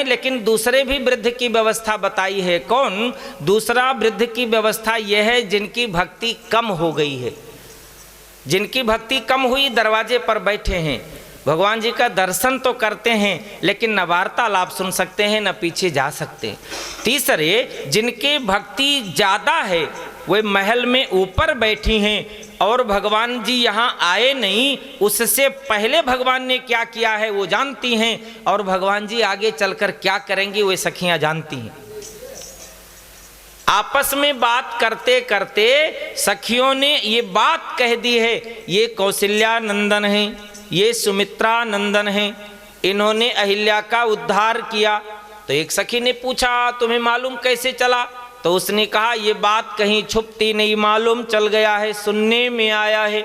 हैं, लेकिन दूसरे भी वृद्ध की व्यवस्था बताई है। कौन? दूसरा वृद्ध की व्यवस्था यह है जिनकी भक्ति कम हो गई है। जिनकी भक्ति कम हुई, दरवाजे पर बैठे हैं, भगवान जी का दर्शन तो करते हैं लेकिन न वार्तालाप सुन सकते हैं, न पीछे जा सकते। तीसरे, जिनके भक्ति ज़्यादा है, वे महल में ऊपर बैठी हैं और भगवान जी यहाँ आए नहीं, उससे पहले भगवान ने क्या किया है वो जानती हैं, और भगवान जी आगे चलकर क्या करेंगे वे सखियाँ जानती हैं। आपस में बात करते करते सखियों ने ये बात कह दी है, ये कौशल्या नंदन हैं, ये सुमित्रा नंदन हैं, इन्होंने अहिल्या का उद्धार किया। तो एक सखी ने पूछा तुम्हें मालूम कैसे चला? तो उसने कहा ये बात कहीं छुपती नहीं, मालूम चल गया है, सुनने में आया है।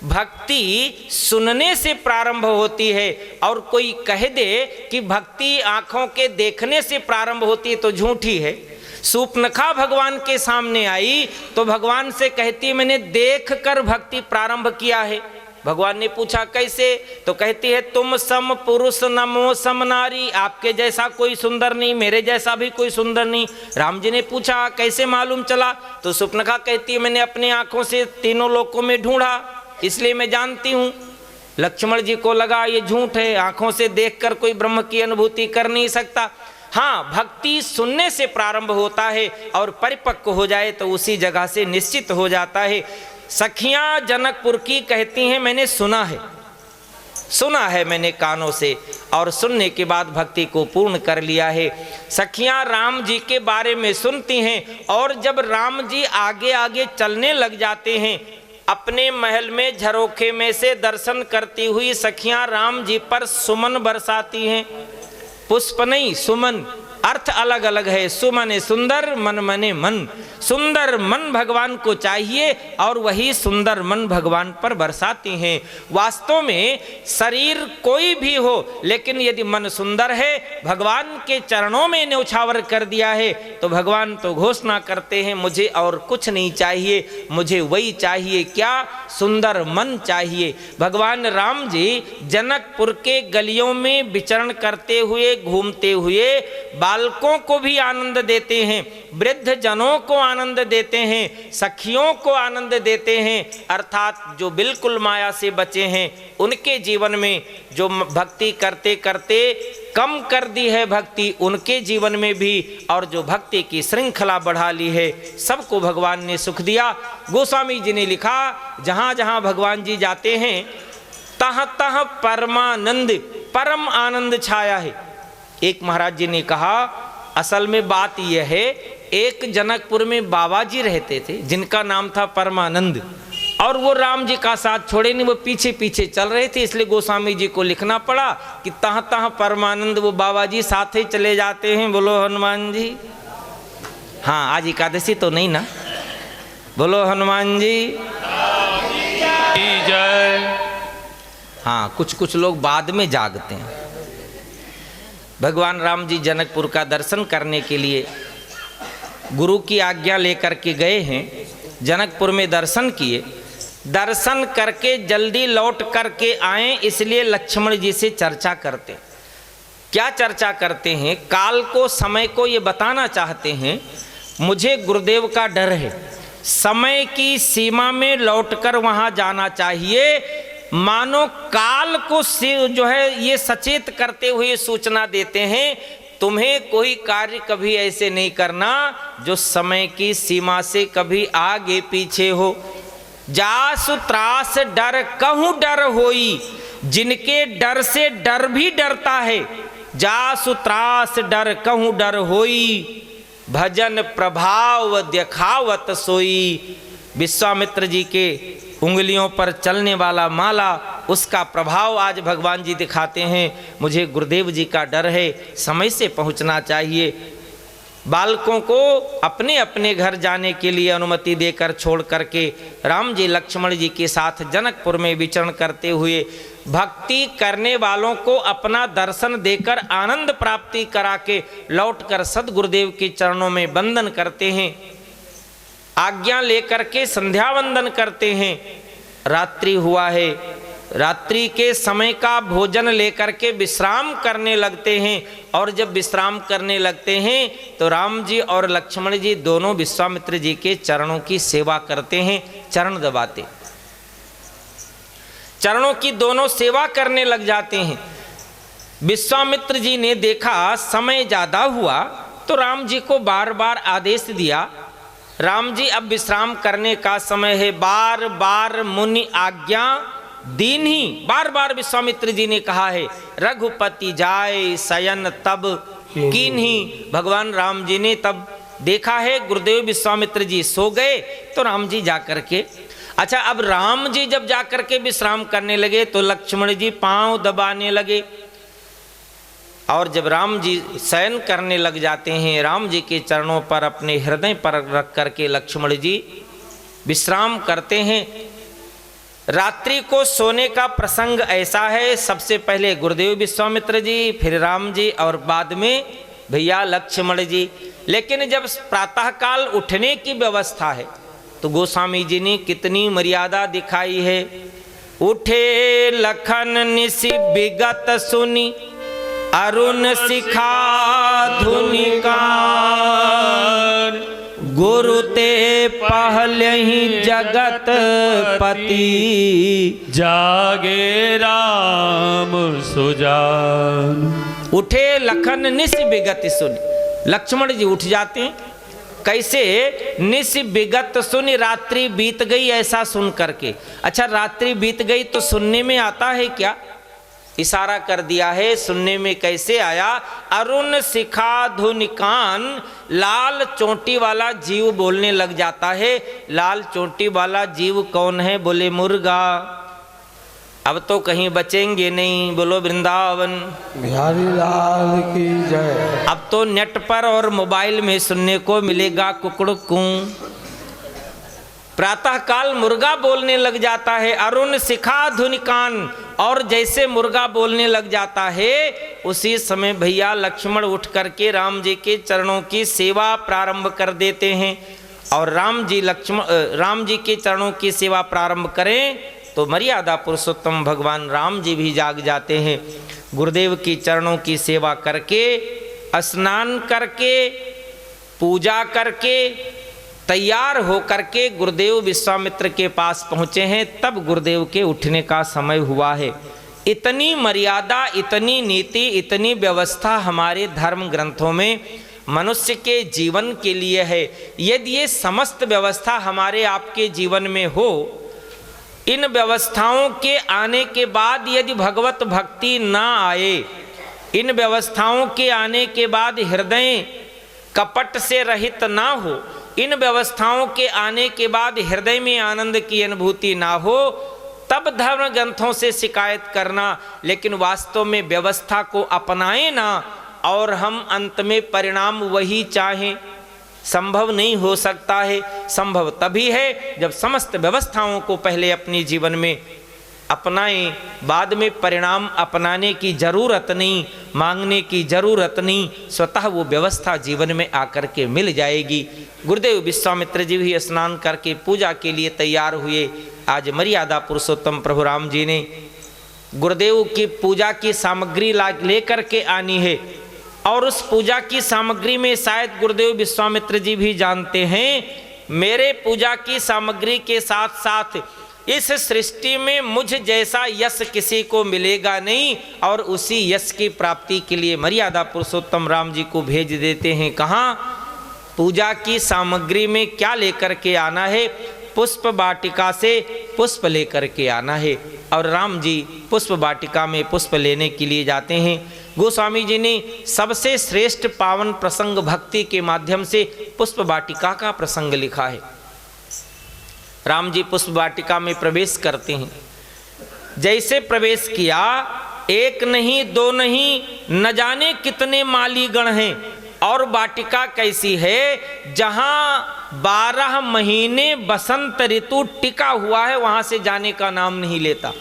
भक्ति सुनने से प्रारंभ होती है, और कोई कह दे कि भक्ति आंखों के देखने से प्रारंभ होती है तो झूठी है। सूपनखा भगवान के सामने आई तो भगवान से कहती मैंने देख कर भक्ति प्रारंभ किया है। भगवान ने पूछा कैसे? तो कहती है तुम सम पुरुष नमो सम नारी, आपके जैसा कोई सुंदर नहीं, मेरे जैसा भी कोई सुंदर नहीं। राम जी ने पूछा कैसे मालूम चला? तो सूपनखा कहती है मैंने अपनी आंखों से तीनों लोकों में ढूंढा, इसलिए मैं जानती हूँ। लक्ष्मण जी को लगा ये झूठ है, आंखों से देखकर कोई ब्रह्म की अनुभूति कर नहीं सकता। हाँ, भक्ति सुनने से प्रारंभ होता है और परिपक्व हो जाए तो उसी जगह से निश्चित हो जाता है। सखियां जनकपुर की कहती हैं मैंने सुना है मैंने कानों से, और सुनने के बाद भक्ति को पूर्ण कर लिया है। सखियां राम जी के बारे में सुनती हैं, और जब राम जी आगे आगे चलने लग जाते हैं, अपने महल में झरोखे में से दर्शन करती हुई सखियां राम जी पर सुमन बरसाती हैं। पुष्प नहीं, सुमन, अर्थ अलग अलग है। सुमन सुंदर, मन मने मन, सुंदर मन भगवान को चाहिए और वही सुंदर मन भगवान पर बरसाती हैं। वास्तव में शरीर कोई भी हो, लेकिन यदि मन सुंदर है, भगवान के चरणों में न्यौछावर कर दिया है, तो भगवान तो घोषणा करते हैं मुझे और कुछ नहीं चाहिए, मुझे वही चाहिए, क्या? सुंदर मन चाहिए। भगवान राम जी जनकपुर के गलियों में विचरण करते हुए, घूमते हुए बालकों को भी आनंद देते हैं, वृद्ध जनों को आनंद देते हैं, सखियों को आनंद देते हैं। अर्थात जो बिल्कुल माया से बचे हैं उनके जीवन में, जो भक्ति करते करते कम कर दी है भक्ति, उनके जीवन में भी, और जो भक्ति की श्रृंखला बढ़ा ली है, सबको भगवान ने सुख दिया। गोस्वामी जी ने लिखा जहाँ जहाँ भगवान जी जाते हैं तहाँ तहाँ परमानंद, परम आनंद छाया है। एक महाराज जी ने कहा असल में बात यह है, एक जनकपुर में बाबा जी रहते थे जिनका नाम था परमानंद, और वो राम जी का साथ छोड़े नहीं, वो पीछे पीछे चल रहे थे, इसलिए गोस्वामी जी को लिखना पड़ा कि तहाँ तहाँ परमानंद, वो बाबा जी साथ ही चले जाते हैं। बोलो हनुमान जी। हाँ, आज एकादशी तो नहीं ना? बोलो हनुमान जी जय। हाँ, कुछ लोग बाद में जागते हैं। भगवान राम जी जनकपुर का दर्शन करने के लिए गुरु की आज्ञा लेकर के गए हैं, जनकपुर में दर्शन किए, दर्शन करके जल्दी लौट करके आए, इसलिए लक्ष्मण जी से चर्चा करते। क्या चर्चा करते हैं? काल को, समय को ये बताना चाहते हैं मुझे गुरुदेव का डर है, समय की सीमा में लौटकर वहाँ जाना चाहिए, मानो काल को जो है ये सचेत करते हुए सूचना देते हैं तुम्हें कोई कार्य कभी ऐसे नहीं करना जो समय की सीमा से कभी आगे पीछे हो। जासु त्रास डर कहूँ डर होई, जिनके डर से डर भी डरता है। जासु त्रास डर कहूँ डर होई, भजन प्रभाव दिखावत सोई। विश्वामित्र जी के उंगलियों पर चलने वाला माला, उसका प्रभाव आज भगवान जी दिखाते हैं। मुझे गुरुदेव जी का डर है, समय से पहुंचना चाहिए। बालकों को अपने अपने घर जाने के लिए अनुमति देकर छोड़ करके राम जी लक्ष्मण जी के साथ जनकपुर में विचरण करते हुए भक्ति करने वालों को अपना दर्शन देकर आनंद प्राप्ति करा के लौटकर सद्गुरुदेव के चरणों में वंदन करते हैं, आज्ञा लेकर के संध्या वंदन करते हैं। रात्रि हुआ है, रात्रि के समय का भोजन लेकर के विश्राम करने लगते हैं। और जब विश्राम करने लगते हैं तो राम जी और लक्ष्मण जी दोनों विश्वामित्र जी के चरणों की सेवा करते हैं, चरण दबाते, चरणों की दोनों सेवा करने लग जाते हैं। विश्वामित्र जी ने देखा समय ज्यादा हुआ तो राम जी को बार बार आदेश दिया, राम जी अब विश्राम करने का समय है, बार बार मुनि आज्ञा दीन ही, बार बार विश्वामित्र जी ने कहा है, रघुपति जाए शयन तब कीन्ही। भगवान राम जी ने तब देखा है गुरुदेव विश्वामित्र जी सो गए तो राम जी जाकर के, अच्छा अब राम जी जब जाकर के विश्राम करने लगे तो लक्ष्मण जी पांव दबाने लगे। और जब राम जी शयन करने लग जाते हैं, राम जी के चरणों पर अपने हृदय पर रख करके लक्ष्मण जी विश्राम करते हैं। रात्रि को सोने का प्रसंग ऐसा है, सबसे पहले गुरुदेव विश्वामित्र जी, फिर राम जी और बाद में भैया लक्ष्मण जी। लेकिन जब प्रातःकाल उठने की व्यवस्था है तो गोस्वामी जी ने कितनी मर्यादा दिखाई है। उठे लखन निसि विगत सुनी अरुण शिखा धुनिकार, गुरु ते पहले ही जगत पति, जागे राम सुजान। उठे लखन निस विगत सुनी, लक्ष्मण जी उठ जाते हैं। कैसे? निस विगत सुनी, रात्रि बीत गई ऐसा सुन करके। अच्छा रात्रि बीत गई तो सुनने में आता है क्या? इशारा कर दिया है, सुनने में कैसे आया? अरुण शिखा धुनिकान, लाल चोटी वाला जीव बोलने लग जाता है। लाल चोटी वाला जीव कौन है? बोले मुर्गा। अब तो कहीं बचेंगे नहीं, बोलो वृंदावन बिहारी लाल की जय। अब तो नेट पर और मोबाइल में सुनने को मिलेगा कुकड़कू। प्रातःकाल मुर्गा बोलने लग जाता है, अरुण शिखा धुनिकान। और जैसे मुर्गा बोलने लग जाता है उसी समय भैया लक्ष्मण उठ करके राम जी के चरणों की सेवा प्रारंभ कर देते हैं। और राम जी के चरणों की सेवा प्रारंभ करें तो मर्यादा पुरुषोत्तम भगवान राम जी भी जाग जाते हैं। गुरुदेव की चरणों की सेवा करके, स्नान करके, पूजा करके, तैयार होकर के गुरुदेव विश्वामित्र के पास पहुँचे हैं। तब गुरुदेव के उठने का समय हुआ है। इतनी मर्यादा, इतनी नीति, इतनी व्यवस्था हमारे धर्म ग्रंथों में मनुष्य के जीवन के लिए है। यदि ये समस्त व्यवस्था हमारे आपके जीवन में हो, इन व्यवस्थाओं के आने के बाद यदि भगवत भक्ति ना आए, इन व्यवस्थाओं के आने के बाद हृदय कपट से रहित ना हो, इन व्यवस्थाओं के आने के बाद हृदय में आनंद की अनुभूति ना हो, तब धर्म ग्रंथों से शिकायत करना। लेकिन वास्तव में व्यवस्था को अपनाएं ना और हम अंत में परिणाम वही चाहें, संभव नहीं हो सकता है। संभव तभी है जब समस्त व्यवस्थाओं को पहले अपने जीवन में अपनाएं, बाद में परिणाम अपनाने की जरूरत नहीं, मांगने की जरूरत नहीं, स्वतः वो व्यवस्था जीवन में आकर के मिल जाएगी। गुरुदेव विश्वामित्र जी भी स्नान करके पूजा के लिए तैयार हुए। आज मर्यादा पुरुषोत्तम प्रभु राम जी ने गुरुदेव की पूजा की सामग्री लेकर के आनी है। और उस पूजा की सामग्री में शायद गुरुदेव विश्वामित्र जी भी जानते हैं, मेरे पूजा की सामग्री के साथ साथ इस सृष्टि में मुझ जैसा यश किसी को मिलेगा नहीं। और उसी यश की प्राप्ति के लिए मर्यादा पुरुषोत्तम राम जी को भेज देते हैं। कहाँ? पूजा की सामग्री में क्या लेकर के आना है? पुष्प वाटिका से पुष्प लेकर के आना है। और राम जी पुष्प वाटिका में पुष्प लेने के लिए जाते हैं। गोस्वामी जी ने सबसे श्रेष्ठ पावन प्रसंग भक्ति के माध्यम से पुष्प वाटिका का प्रसंग लिखा है। राम जी पुष्प वाटिका में प्रवेश करते हैं। जैसे प्रवेश किया, एक नहीं दो नहीं, न जाने कितने माली गण हैं। और वाटिका कैसी है? जहां 12 महीने बसंत ऋतु टिका हुआ है, वहां से जाने का नाम नहीं लेता।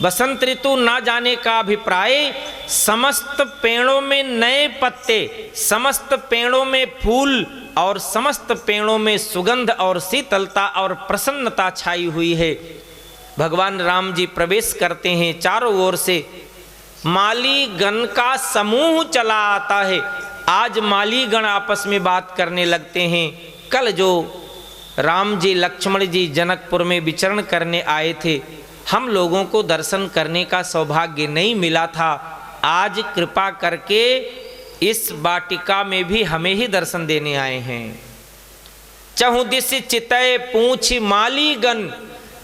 बसंत ऋतु ना जाने का अभिप्राय, समस्त पेड़ों में नए पत्ते, समस्त पेड़ों में फूल और समस्त पेड़ों में सुगंध और शीतलता और प्रसन्नता छाई हुई है। भगवान राम जी प्रवेश करते हैं, चारों ओर से माली गण का समूह चला आता है। आज माली गण आपस में बात करने लगते हैं। कल जो राम जी लक्ष्मण जी जनकपुर में विचरण करने आए थे, हम लोगों को दर्शन करने का सौभाग्य नहीं मिला था। आज कृपा करके इस वाटिका में भी हमें ही दर्शन देने आए हैं। चहुदिश चितय पूछ माली गण,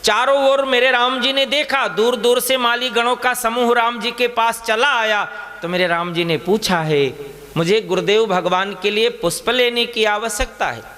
चारों ओर मेरे राम जी ने देखा, दूर दूर से माली गणों का समूह राम जी के पास चला आया। तो मेरे राम जी ने पूछा है, मुझे गुरुदेव भगवान के लिए पुष्प लेने की आवश्यकता है।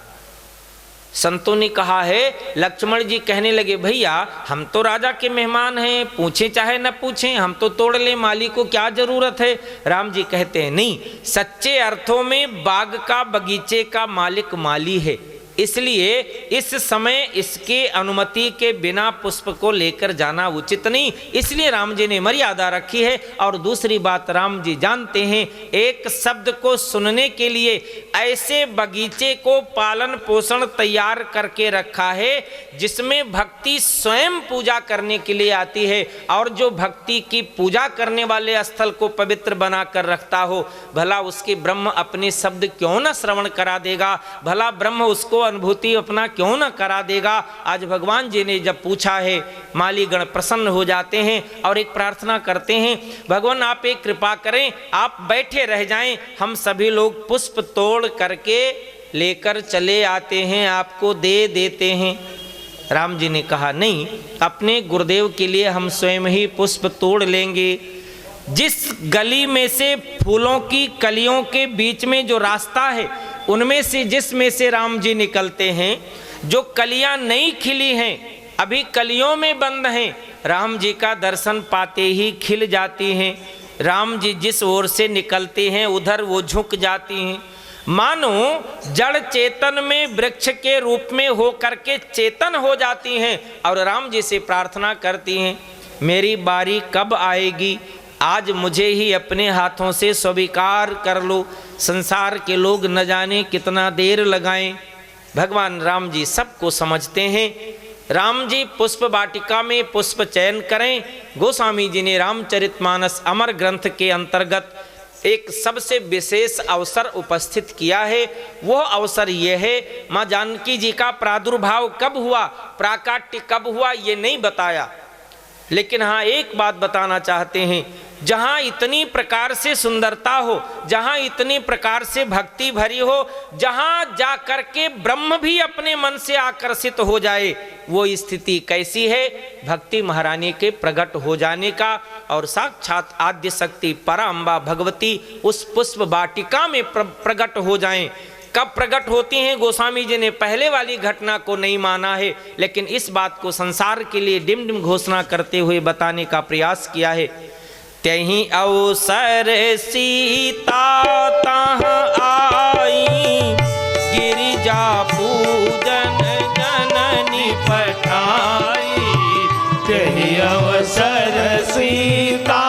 संतों ने कहा है, लक्ष्मण जी कहने लगे, भैया हम तो राजा के मेहमान हैं, पूछे चाहे न पूछें, हम तो तोड़ लें, माली को क्या जरूरत है। राम जी कहते हैं, नहीं, सच्चे अर्थों में बाग का बगीचे का मालिक माली है, इसलिए इस समय इसके अनुमति के बिना पुष्प को लेकर जाना उचित नहीं, इसलिए राम जी ने मर्यादा रखी है। और दूसरी बात, राम जी जानते हैं एक शब्द को सुनने के लिए ऐसे बगीचे को पालन पोषण तैयार करके रखा है जिसमें भक्ति स्वयं पूजा करने के लिए आती है, और जो भक्ति की पूजा करने वाले स्थल को पवित्र बना कर रखता हो, भला उसके ब्रह्म अपने शब्द क्यों न श्रवण करा देगा, भला ब्रह्म उसको अनुभूति अपना क्यों न करा देगा। आज भगवान जी ने जब पूछा है, मालीगण प्रसन्न हो जाते हैं और एक प्रार्थना करते हैं, भगवान आप एक कृपा करें, आप बैठे रह जाएं, हम सभी लोग पुष्प तोड़ करके लेकर चले आते हैं, आपको दे देते हैं। राम जी ने कहा, नहीं, अपने गुरुदेव के लिए हम स्वयं ही पुष्प तोड़ लेंगे। जिस गली में से फूलों की कलियों के बीच में जो रास्ता है, उनमें से जिसमें से राम जी निकलते हैं, जो कलियां नहीं खिली हैं, अभी कलियों में बंद हैं, राम जी का दर्शन पाते ही खिल जाती हैं। राम जी जिस ओर से निकलते हैं उधर वो झुक जाती हैं, मानो जड़ चेतन में वृक्ष के रूप में हो करके चेतन हो जाती हैं और राम जी से प्रार्थना करती हैं, मेरी बारी कब आएगी, आज मुझे ही अपने हाथों से स्वीकार कर लो, संसार के लोग न जाने कितना देर लगाएं। भगवान राम जी सबको समझते हैं। राम जी पुष्प वाटिका में पुष्प चयन करें। गोस्वामी जी ने रामचरितमानस अमर ग्रंथ के अंतर्गत एक सबसे विशेष अवसर उपस्थित किया है। वह अवसर यह है, माँ जानकी जी का प्रादुर्भाव कब हुआ, प्राकाट्य कब हुआ, ये नहीं बताया, लेकिन हाँ एक बात बताना चाहते हैं, जहाँ इतनी प्रकार से सुंदरता हो, जहाँ इतनी प्रकार से भक्ति भरी हो, जहाँ जा कर के ब्रह्म भी अपने मन से आकर्षित हो जाए, वो स्थिति कैसी है, भक्ति महारानी के प्रकट हो जाने का, और साक्षात आद्य शक्ति पराम्बा भगवती उस पुष्प वाटिका में प्रकट हो जाएं। कब प्रकट होती हैं, गोस्वामी जी ने पहले वाली घटना को नहीं माना है, लेकिन इस बात को संसार के लिए डिम डिम घोषणा करते हुए बताने का प्रयास किया है। त्यहीं अवसर सीता तहाँ आई, गिरिजा पूजन जननी पठाई। त्यहीं अवसर सीता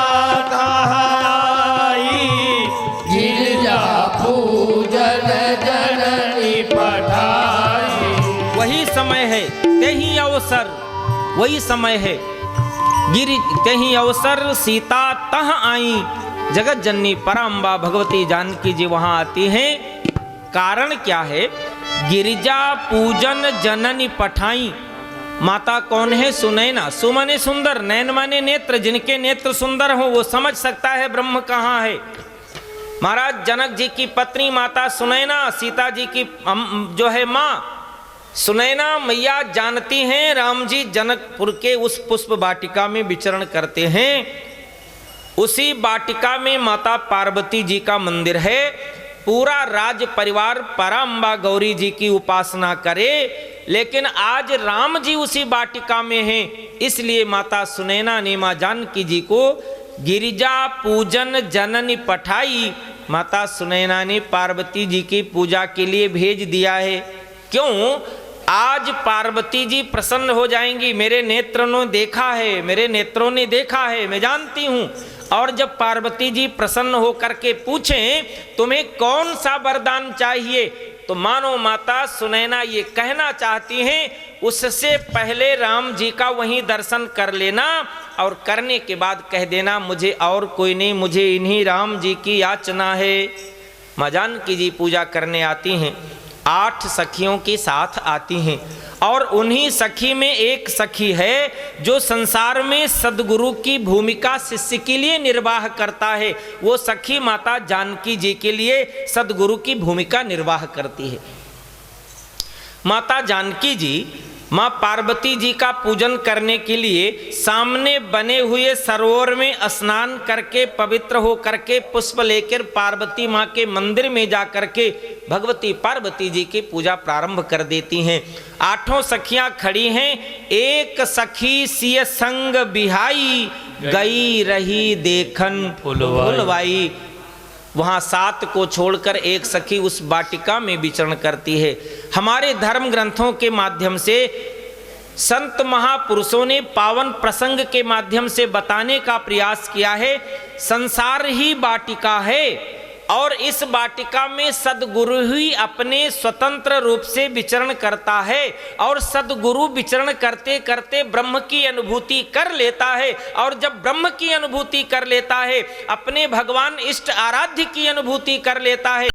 तहाँ आई, गिरिजा पूजन जननी पठाई। वही समय है, त्यहीं अवसर, वही समय है, गिरि त्यहीं अवसर सीता तह आई। जगत जननी पराम्बा भगवती जानकी जी वहां आती हैं। कारण क्या है, गिरिजा पूजन जननी पठाई। माता कौन है, सुनैना। सु माने सुंदर, नैन माने नेत्र, जिनके नेत्र सुंदर हो वो समझ सकता है ब्रह्म कहाँ है। महाराज जनक जी की पत्नी माता सुनैना, सीता जी की जो है माँ सुनैना मैया जानती हैं राम जी जनकपुर के उस पुष्प वाटिका में विचरण करते हैं। उसी वाटिका में माता पार्वती जी का मंदिर है। पूरा राज परिवार पराम्बा गौरी जी की उपासना करे, लेकिन आज राम जी उसी वाटिका में हैं, इसलिए माता सुनैना ने माँ जानकी जी को गिरिजा पूजन जननी पठाई। माता सुनैना ने पार्वती जी की पूजा के लिए भेज दिया है। क्यों? आज पार्वती जी प्रसन्न हो जाएंगी, मेरे नेत्रों ने देखा है, मेरे नेत्रों ने देखा है, मैं जानती हूँ। और जब पार्वती जी प्रसन्न होकर के पूछें तुम्हें कौन सा वरदान चाहिए, तो मानो माता सुनैना ये कहना चाहती हैं उससे पहले राम जी का वहीं दर्शन कर लेना और करने के बाद कह देना मुझे और कोई नहीं, मुझे इन्हीं राम जी की याचना है। माँ जानकी जी पूजा करने आती हैं, 8 सखियों के साथ आती हैं और उन्हीं सखी में एक सखी है जो संसार में सदगुरु की भूमिका शिष्य के लिए निर्वाह करता है। वो सखी माता जानकी जी के लिए सदगुरु की भूमिका निर्वाह करती है। माता जानकी जी माँ पार्वती जी का पूजन करने के लिए सामने बने हुए सरोवर में स्नान करके पवित्र हो करके पुष्प लेकर पार्वती माँ के मंदिर में जा करके भगवती पार्वती जी की पूजा प्रारंभ कर देती हैं। 8 सखियां खड़ी हैं, एक सखी सिय संग बिहाई गई रही देखन फुलवाई। वहाँ 7 को छोड़कर एक सखी उस वाटिका में विचरण करती है। हमारे धर्म ग्रंथों के माध्यम से संत महापुरुषों ने पावन प्रसंग के माध्यम से बताने का प्रयास किया है, संसार ही वाटिका है और इस वाटिका में सदगुरु ही अपने स्वतंत्र रूप से विचरण करता है और सदगुरु विचरण करते करते ब्रह्म की अनुभूति कर लेता है और जब ब्रह्म की अनुभूति कर लेता है, अपने भगवान इष्ट आराध्य की अनुभूति कर लेता है,